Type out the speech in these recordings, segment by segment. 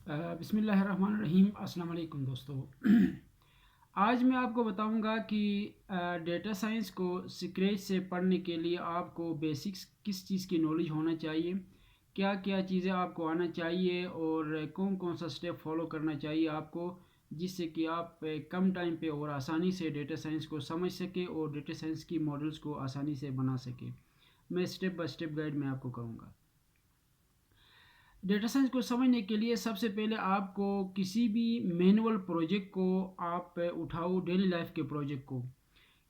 بسم اللہ الرحمن الرحیم۔ السلام علیکم دوستو۔ آج میں آپ کو بتاؤں گا کہ ڈیٹا سائنس کو اسکریچ سے پڑھنے کے لیے آپ کو بیسکس کس چیز کی نالج ہونا چاہیے، کیا کیا چیزیں آپ کو آنا چاہیے اور کون کون سا اسٹیپ فالو کرنا چاہیے آپ کو، جس سے کہ آپ کم ٹائم پہ اور آسانی سے ڈیٹا سائنس کو سمجھ سکیں اور ڈیٹا سائنس کی ماڈلز کو آسانی سے بنا سکیں۔ میں اسٹیپ بائی اسٹیپ گائیڈ میں آپ کو کروں گا۔ ڈیٹا سائنس کو سمجھنے کے لیے سب سے پہلے آپ کو کسی بھی مینول پروجیکٹ کو آپ اٹھاؤ، ڈیلی لائف کے پروجیکٹ کو،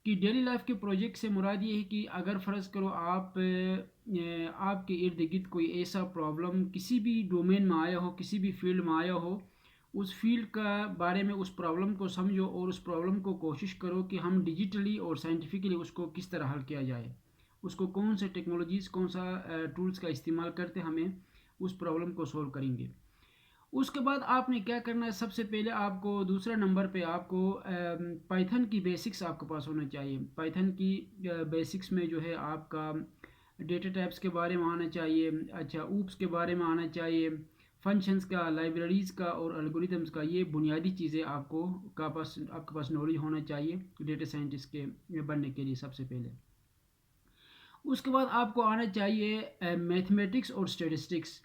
کہ ڈیلی لائف کے پروجیکٹ سے مراد یہ ہے کہ اگر فرض کرو آپ کے ارد گرد کوئی ایسا پرابلم کسی بھی ڈومین میں آیا ہو، کسی بھی فیلڈ میں آیا ہو، اس فیلڈ کا بارے میں اس پرابلم کو سمجھو اور اس پرابلم کو کوشش کرو کہ ہم ڈیجیٹلی اور سائنٹیفکلی اس کو کس طرح حل کیا جائے، اس کو کون سے ٹیکنالوجیز، کون سا ٹولز کا استعمال کرتے ہمیں اس پرابلم کو سولو کریں گے۔ اس کے بعد آپ نے کیا کرنا ہے، سب سے پہلے آپ کو دوسرے نمبر پہ آپ کو پائتھن کی بیسکس آپ کے پاس ہونا چاہیے۔ پائتھن کی بیسکس میں جو ہے آپ کا ڈیٹا ٹائپس کے بارے میں آنا چاہیے، اچھا اوپس کے بارے میں آنا چاہیے، فنکشنز کا، لائبریریز کا اور الگوریتمز کا، یہ بنیادی چیزیں آپ کے پاس نالج ہونا چاہیے ڈیٹا سائنٹسٹ کے بننے کے لیے سب سے پہلے۔ اس کے بعد آپ کو آنا چاہیے میتھمیٹکس اور اسٹیٹسٹکس۔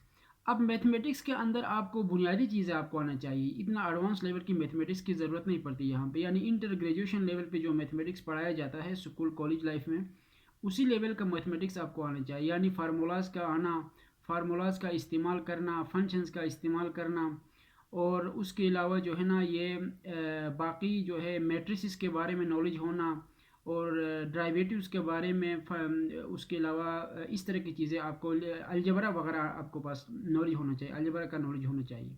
اب میتھمیٹکس کے اندر آپ کو بنیادی چیزیں آپ کو آنا چاہیے، اتنا ایڈوانس لیول کی میتھمیٹکس کی ضرورت نہیں پڑتی یہاں پہ، یعنی انٹر گریجویشن لیول پہ جو میتھمیٹکس پڑھایا جاتا ہے اسکول کالج لائف میں، اسی لیول کا میتھمیٹکس آپ کو آنا چاہیے، یعنی فارمولاز کا آنا، فارمولاز کا استعمال کرنا، فنکشنز کا استعمال کرنا، اور اس کے علاوہ جو ہے نا یہ باقی جو ہے میٹریسز کے بارے میں نالج ہونا اور ڈرائیویٹیوز کے بارے میں، اس کے علاوہ اس طرح کی چیزیں آپ کو، الجبرا وغیرہ آپ کو پاس نالج ہونا چاہیے، الجبرا کا نالج ہونا چاہیے۔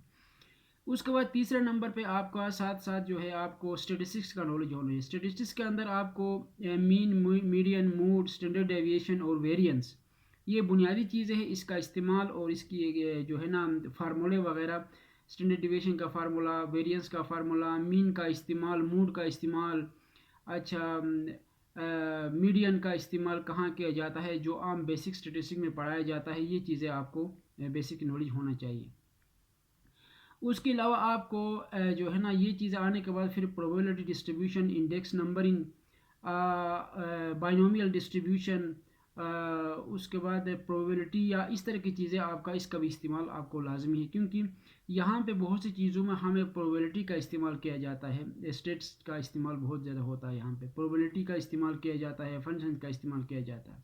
اس کے بعد تیسرے نمبر پہ آپ کا ساتھ ساتھ جو ہے آپ کو اسٹیٹسٹکس کا نالج ہونا ہے۔ اسٹیٹسٹکس کے اندر آپ کو مین، میڈین، موڈ، اسٹینڈرڈ ڈیویشن اور ویریئنس، یہ بنیادی چیزیں ہیں، اس کا استعمال اور اس کی جو ہے نا فارمولے وغیرہ، اسٹینڈرڈ ڈیویشن کا فارمولا، ویریئنس کا فارمولا، مین کا استعمال، موڈ کا استعمال، اچھا میڈین کا استعمال کہاں کیا جاتا ہے، جو عام بیسک اسٹیٹسٹک میں پڑھایا جاتا ہے، یہ چیزیں آپ کو بیسک نالج ہونا چاہیے۔ اس کے علاوہ آپ کو جو ہے نا یہ چیزیں آنے کے بعد پھر probability distribution, index numbering, binomial distribution, اس کے بعد پروبیبلٹی یا اس طرح کی چیزیں آپ کا، اس کا بھی استعمال آپ کو لازمی ہے، کیونکہ یہاں پہ بہت سی چیزوں میں ہمیں پروبیبلٹی کا استعمال کیا جاتا ہے، اسٹیٹس کا استعمال بہت زیادہ ہوتا ہے، یہاں پہ پروبیبلٹی کا استعمال کیا جاتا ہے، فنکشن کا استعمال کیا جاتا ہے۔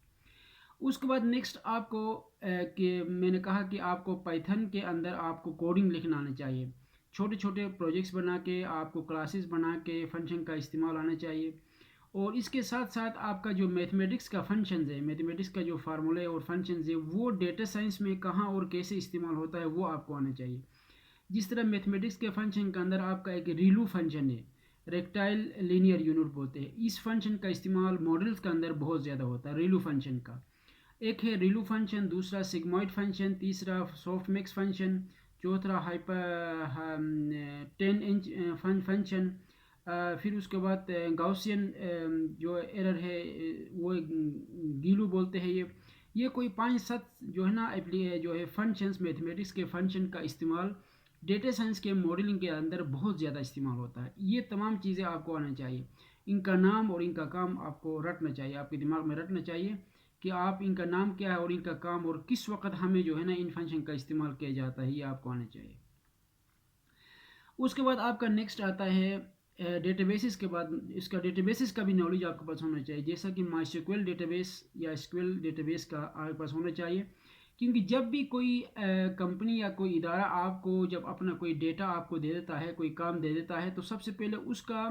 اس کے بعد نیکسٹ آپ کو کہ میں نے کہا کہ آپ کو پائتھن کے اندر آپ کو کوڈنگ لکھنا آنا چاہیے، چھوٹے چھوٹے پروجیکٹس بنا کے، آپ کو کلاسز بنا کے فنکشن کا استعمال آنا چاہیے، اور اس کے ساتھ ساتھ آپ کا جو میتھمیٹکس کا فنکشنز ہے، میتھمیٹکس کا جو فارمولے اور فنکشنز ہے، وہ ڈیٹا سائنس میں کہاں اور کیسے استعمال ہوتا ہے وہ آپ کو آنا چاہیے۔ جس طرح میتھمیٹکس کے فنکشن کے اندر آپ کا ایک ریلو فنکشن ہے، ریکٹائل لینئر یونٹ بولتے ہیں، اس فنکشن کا استعمال ماڈلز کے اندر بہت زیادہ ہوتا ہے، ریلو فنکشن کا۔ ایک ہے ریلو فنکشن، دوسرا سگموئڈ فنکشن، تیسرا سافٹ میکس فنکشن، چوتھا ٹین انچ فنکشن، پھر اس کے بعد گاؤسین جو ایرر ہے وہ گیلو بولتے ہیں۔ یہ کوئی 5-7 جو ہے نا جو ہے فنکشنز، میتھمیٹکس کے فنکشن کا استعمال ڈیٹا سائنس کے ماڈلنگ کے اندر بہت زیادہ استعمال ہوتا ہے۔ یہ تمام چیزیں آپ کو آنا چاہیے، ان کا نام اور ان کا کام آپ کو رٹنا چاہیے، آپ کے دماغ میں رٹنا چاہیے کہ آپ ان کا نام کیا ہے اور ان کا کام، اور کس وقت ہمیں جو ہے نا ان فنکشن کا استعمال کیا جاتا ہے، یہ آپ کو آنا چاہیے۔ اس کے بعد آپ کا نیکسٹ آتا ہے ڈیٹا بیسز کے بعد، اس کا ڈیٹا بیسز کا بھی نالج آپ کے پاس ہونا چاہیے، جیسا کہ مائی سیکویل ڈیٹا بیس یا اسکویل ڈیٹا بیس کا آپ کے پاس ہونا چاہیے، کیونکہ جب بھی کوئی کمپنی یا کوئی ادارہ آپ کو جب اپنا کوئی ڈیٹا آپ کو دے دیتا ہے، کوئی کام دے دیتا ہے، تو سب سے پہلے اس کا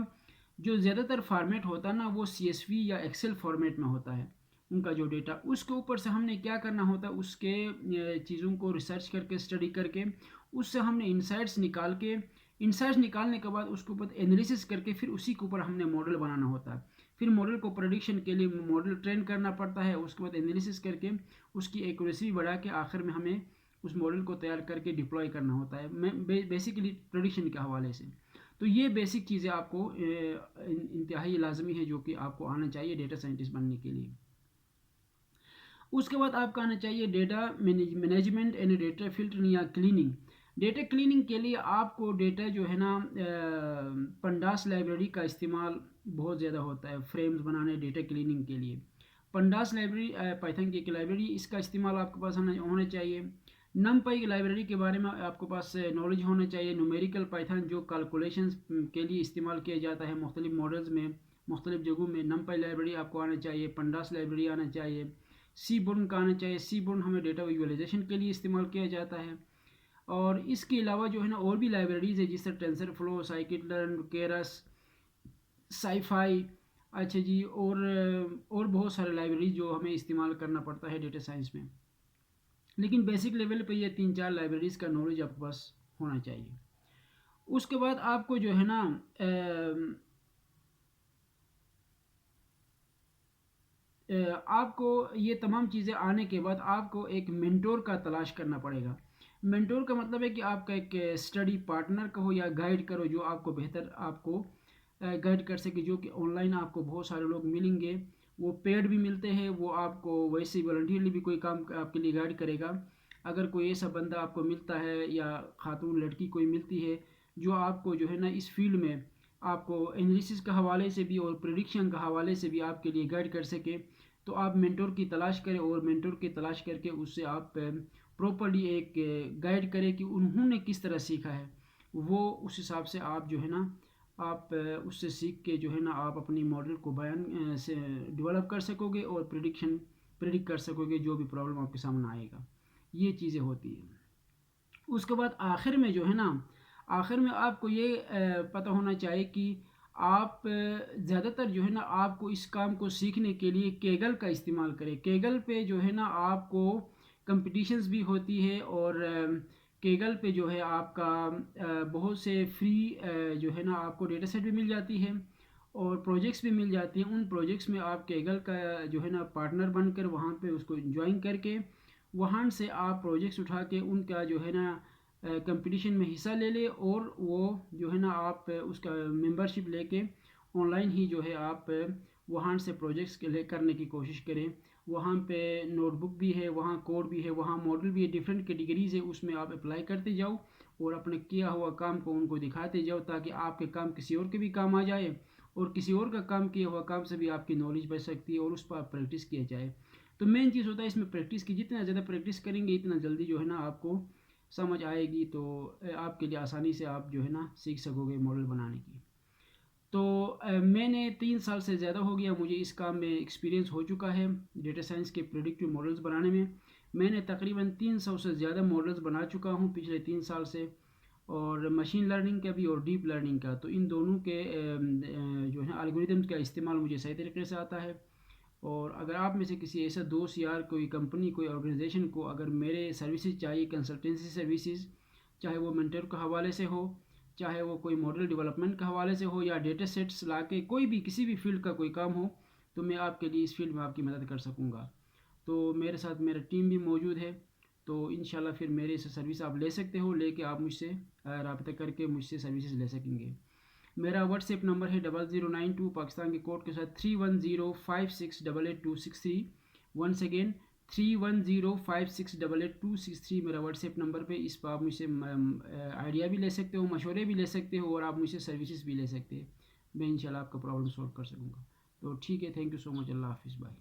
جو زیادہ تر فارمیٹ ہوتا ہے نا، وہ CSV یا ایکسل فارمیٹ میں ہوتا ہے، ان کا جو ڈیٹا، اس کے اوپر سے ہم نے کیا کرنا ہوتا ہے، اس کے چیزوں کو ریسرچ کر کے، اسٹڈی کر کے، اس سے ہم نے انسائٹس نکال کے، انسائٹس نکالنے کے بعد اس کے اوپر انالیسس کر کے پھر اسی کے اوپر ہم نے ماڈل بنانا ہوتا ہے، پھر ماڈل کو پریڈکشن کے لیے ماڈل ٹرین کرنا پڑتا ہے، اس کے بعد انالیسس کر کے اس کی ایکوریسی بڑھا کے آخر میں ہمیں اس ماڈل کو تیار کر کے ڈپلوائے کرنا ہوتا ہے، بیسیکلی پریڈکشن کے حوالے سے۔ تو یہ بیسک چیزیں آپ کو انتہائی لازمی ہے، جو کہ آپ کو آنا چاہیے ڈیٹا سائنٹسٹ بننے کے لیے۔ اس کے بعد آپ کا آنا چاہیے data management and data filtering یا کلیننگ۔ ڈیٹا کلیننگ کے لیے آپ کو ڈیٹا جو ہے نا پنڈاس لائبریری کا استعمال بہت زیادہ ہوتا ہے فریمز بنانے ڈیٹا کلیننگ کے لیے. پنڈاس لائبریری پائتھن کی ایک لائبریری, اس کا استعمال آپ کے پاس ہونا چاہیے. نمپائی کی لائبریری کے بارے میں آپ کے پاس نالج ہونا چاہیے. نومیریکل پائتھن جو کیلکولیشنز کے لیے استعمال کیا جاتا ہے مختلف ماڈلز میں مختلف جگہوں میں, نمپائی لائبریری آپ کو آنا چاہیے, پنڈاس لائبریری آنا چاہیے, سی بورن کا آنا چاہیے. سی بورن ہمیں ڈیٹا ویژوالائزیشن کے لیے استعمال کیا جاتا ہے. اور اس کے علاوہ جو ہے نا اور بھی لائبریریز ہے جس طرح ٹینسر فلو, سائیکٹ لرن, کیرس, سائیفائی, اچھا جی, اور بہت سارے لائبریریز جو ہمیں استعمال کرنا پڑتا ہے ڈیٹا سائنس میں. لیکن بیسک لیول پہ یہ 3-4 لائبریریز کا نالج آپ کے پاس ہونا چاہیے. اس کے بعد آپ کو جو ہے نا آپ کو یہ تمام چیزیں آنے کے بعد آپ کو ایک مینٹور کا تلاش کرنا پڑے گا. مینٹور کا مطلب ہے کہ آپ کا ایک اسٹڈی پارٹنر کا ہو یا گائیڈ کرو جو آپ کو بہتر آپ کو گائیڈ کر سکے, جو کہ آن لائن آپ کو بہت سارے لوگ ملیں گے, وہ پیڈ بھی ملتے ہیں, وہ آپ کو ویسے والنٹیرلی بھی کوئی کام آپ کے لیے گائیڈ کرے گا. اگر کوئی ایسا بندہ آپ کو ملتا ہے یا خاتون لڑکی کوئی ملتی ہے جو آپ کو جو ہے نا اس فیلڈ میں آپ کو انالیسس کے حوالے سے بھی اور پریڈکشن کے حوالے سے بھی آپ کے لیے گائیڈ کر سکے, تو آپ مینٹور کی تلاش کریں, اور مینٹور کی تلاش کر کے اس سے آپ پراپرلی ایک گائیڈ کریں کہ انہوں نے کس طرح سیکھا ہے, وہ اس حساب سے آپ جو ہے نا آپ اس سے سیکھ کے جو ہے نا آپ اپنی ماڈل کو بیان سے ڈیولپ کر سکو گے اور پریڈکٹ کر سکو گے جو بھی پرابلم آپ کے سامنے آئے گا. یہ چیزیں ہوتی ہیں. اس کے بعد آخر میں جو ہے نا آخر میں آپ کو یہ پتہ ہونا چاہیے کہ آپ زیادہ تر جو ہے نا آپ کو اس کام کو سیکھنے کے لیے کیگل کا استعمال کریں. کیگل پہ جو ہے نا آپ کو کمپٹیشنز بھی ہوتی ہے, اور کیگل پہ جو ہے آپ کا بہت سے فری جو ہے نا آپ کو ڈیٹا سیٹ بھی مل جاتی ہے اور پروجیکٹس بھی مل جاتی ہیں. ان پروجیکٹس میں آپ کیگل کا جو ہے نا پارٹنر بن کر وہاں پہ اس کو جوائن کر کے وہاں سے آپ پروجیکٹس اٹھا کے ان کا جو ہے نا کمپٹیشن میں حصہ لے لے, اور وہ جو ہے نا آپ اس کا ممبرشپ لے کے آن لائن ہی جو ہے آپ وہاں سے پروجیکٹس کے لے کرنے کی کوشش کریں. وہاں پہ نوٹ بک بھی ہے, وہاں کوڈ بھی ہے, وہاں ماڈل بھی ہے, ڈفرینٹ کیٹیگریز ہے, اس میں آپ اپلائی کرتے جاؤ اور اپنے کیا ہوا کام کو ان کو دکھاتے جاؤ تاکہ آپ کے کام کسی اور کے بھی کام آ جائے, اور کسی اور کا کام کیا ہوا کام سے بھی آپ کی نالج بڑھ سکتی ہے اور اس پر پریکٹس کیا جائے. تو مین چیز ہوتا ہے اس میں پریکٹس کی, جتنا زیادہ پریکٹس کریں گے اتنا جلدی جو ہے نا آپ کو سمجھ آئے گی, تو آپ کے لیے آسانی سے آپ جو ہے نا سیکھ سکو گے ماڈل بنانے کی. تو میں نے 3 سال سے زیادہ ہو گیا مجھے اس کام میں ایکسپیرینس ہو چکا ہے ڈیٹا سائنس کے پریڈکٹیو ماڈلز بنانے میں. میں نے تقریباً 300 سے زیادہ ماڈلز بنا چکا ہوں پچھلے 3 سال سے, اور مشین لرننگ کا بھی اور ڈیپ لرننگ کا. تو ان دونوں کے جو ہے الگوریدمز کا استعمال مجھے صحیح طریقے سے آتا ہے. اور اگر آپ میں سے کسی ایسا دوست یار کوئی کمپنی کوئی آرگنائزیشن کو اگر میرے سروسز چاہیے, کنسلٹنسی سروسز, چاہے وہ مینٹر کے حوالے سے ہو, چاہے وہ کوئی ماڈل ڈیولپمنٹ کے حوالے سے ہو, یا ڈیٹا سیٹس لا کے کوئی بھی کسی بھی فیلڈ کا کوئی کام ہو, تو میں آپ کے لیے اس فیلڈ میں آپ کی مدد کر سکوں گا. تو میرے ساتھ میرا ٹیم بھی موجود ہے, تو انشاءاللہ پھر میرے سے سروس آپ لے سکتے ہو, لے کے آپ مجھ سے رابطہ کر کے مجھ سے سروسز لے سکیں گے. میرا واٹس ایپ نمبر ہے 0092 پاکستان کے کوڈ کے ساتھ 3105688263. ونس اگین 3105688263 میرا واٹس ایپ نمبر پہ. اس پہ آپ مجھ سے آئیڈیا بھی لے سکتے ہو, مشورے بھی لے سکتے ہو, اور آپ مجھ سے سروسز بھی لے سکتے ہیں. میں انشاءاللہ آپ کا پرابلم سولو کر سکوں گا. تو ٹھیک ہے, تھینک یو سو مچ, اللہ حافظ, بائے.